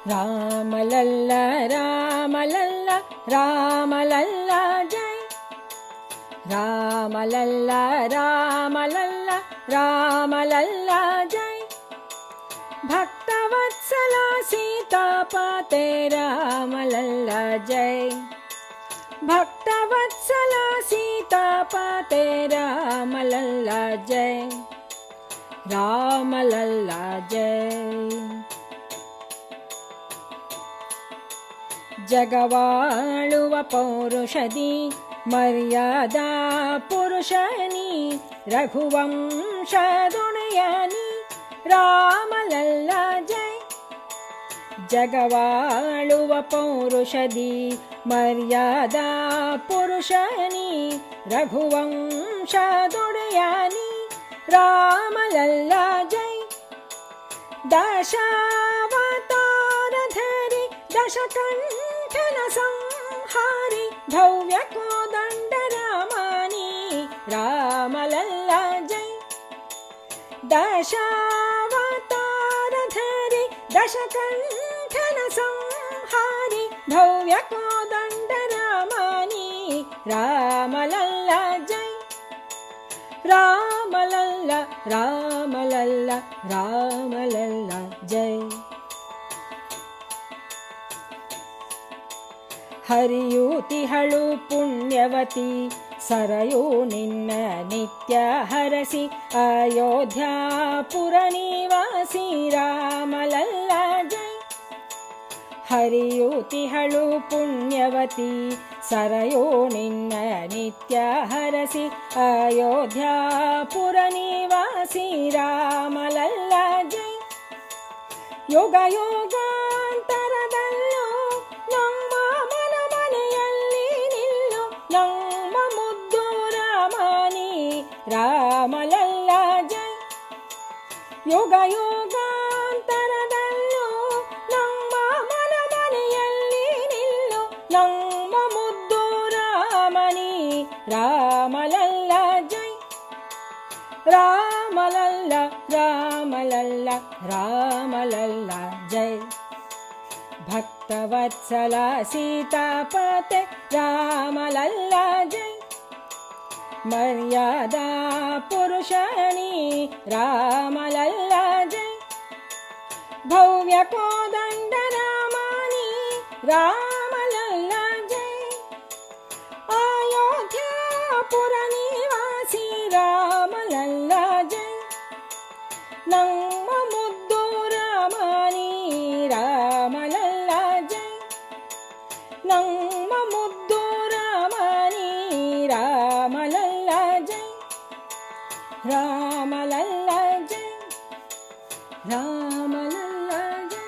ರಾಮಲಲ್ಲ ರಾಮಲಲ್ಲ ರಾಮಲಲ್ಲ ಜೈ. ರಾಮಲಲ್ಲ ರಾಮಲಲ್ಲ ರಾಮಲಲ್ಲ ಜೈ. ಭಕ್ತವತ್ಸಲ ಸೀತಾಪತೆ ರಾಮಲಲ್ಲ ಜೈ. ಭಕ್ತವತ್ಸಲ ಸೀತಾಪತೆ ರಾಮಲಲ್ಲ ಜೈ. ರಾಮಲಲ್ಲ ಜೈ. ಜಗವಾಳುವ ಪೌರುಷದಿ ಮರ್ಯಾದಾ ಪುರುಷನಿ ರಘುವಂಶದೊಡೆಯನಿ ರಾಮಲಲ್ಲ ಜೈ. ಜಗವಾಳುವ ಪೌರುಷದಿ ಮರ್ಯಾದಾ ಪುರುಷನಿ ರಘುವಂಶದೊಡೆಯನಿ ರಾಮಲಲ್ಲ ಜೈ. ದಶಾವತಾರಧರಿ ದಶಕಂಠನ ಸಂಹಾರಿ ಭವ್ಯ ಕೋದಂಡ ರಾಮನಿ ರಾಮಲಲ್ಲ ಜೈ. ದಶಾವತಾರಧರಿ ದಶಕಂಠನ ಸಂಹಾರಿ ಭವ್ಯ ಕೋದಂಡ ರಾಮನಿ ರಾಮಲಲ್ಲ ಜೈ. ರಾಮಲಲ್ಲ ರಾಮಲಲ್ಲ ರಾಮಲಲ್ಲ ಜೈ. ಹರಿಯೂತಿಹಳು ಪುಣ್ಯವತಿ ಸರಯೂ ನಿನ್ನ ನಿತ್ಯ ಹರಸಿ ಅಯೋಧ್ಯಾಪುರ ನಿವಾಸಿ ರಾಮಲಲ್ಲ ಜೈ. ಹರಿಯೂತಿಹಳು ಪುಣ್ಯವತಿ ಸರಯೂ ನಿನ್ನ ನಿತ್ಯ ಹರಸಿ ಅಯೋಧ್ಯಾಪುರ ನಿವಾಸಿ ರಾಮಲಲ್ಲ ಜೈ. ಯುಗ ಯುಗಾಂತರದಲ್ಲೂ ನಮ್ಮ ಮನ ಮನೆಯಲ್ಲಿ ನಿಲ್ಲು ನಮ್ಮ ಮುದ್ದು ರಾಮನಿ ರಾಮಲಲ್ಲ ಜೈ. ಯುಗ ಯುಗಾಂತರದಲ್ಲೂ ನಮ್ಮ ಮನ ಮನೆಯಲ್ಲಿ ನಿಲ್ಲು ನಮ್ಮ ಮುದ್ದು ರಾಮನಿ ರಾಮಲಲ್ಲ ಜೈ. ರಾಮಲಲ್ಲ ರಾಮಲಲ್ಲ ರಾಮಲಲ್ಲ ಜೈ. ಭಕ್ತವತ್ಸಲ ಸೀತಾಪತೆ ರಾಮಲಲ್ಲ ಜೈ. ಮರ್ಯಾದಾ ಪುರುಷನಿ ರಾಮಲಲ್ಲ ಜೈ. ಭವ್ಯ ಕೋದಂಡ ರಾಮನಿ ರಾಮಲಲ್ಲ ಜೈ. ಅಯೋಧ್ಯಾಪುರ ನಿವಾಸಿ ರಾಮಲಲ್ಲ ಜೈ. ನಮ್ಮ ಮುದ್ದು ರಾಮನಿ ರಾಮಲಲ್ಲ ಜೈ. ನಮ್ಮ ಮುದ್ದು ರಾಮನಿ ರಾಮಲಲ್ಲ ಜೈ. ರಾಮಲಲ್ಲ ಜೈ. ರಾಮಲಲ್ಲ ಜೈ.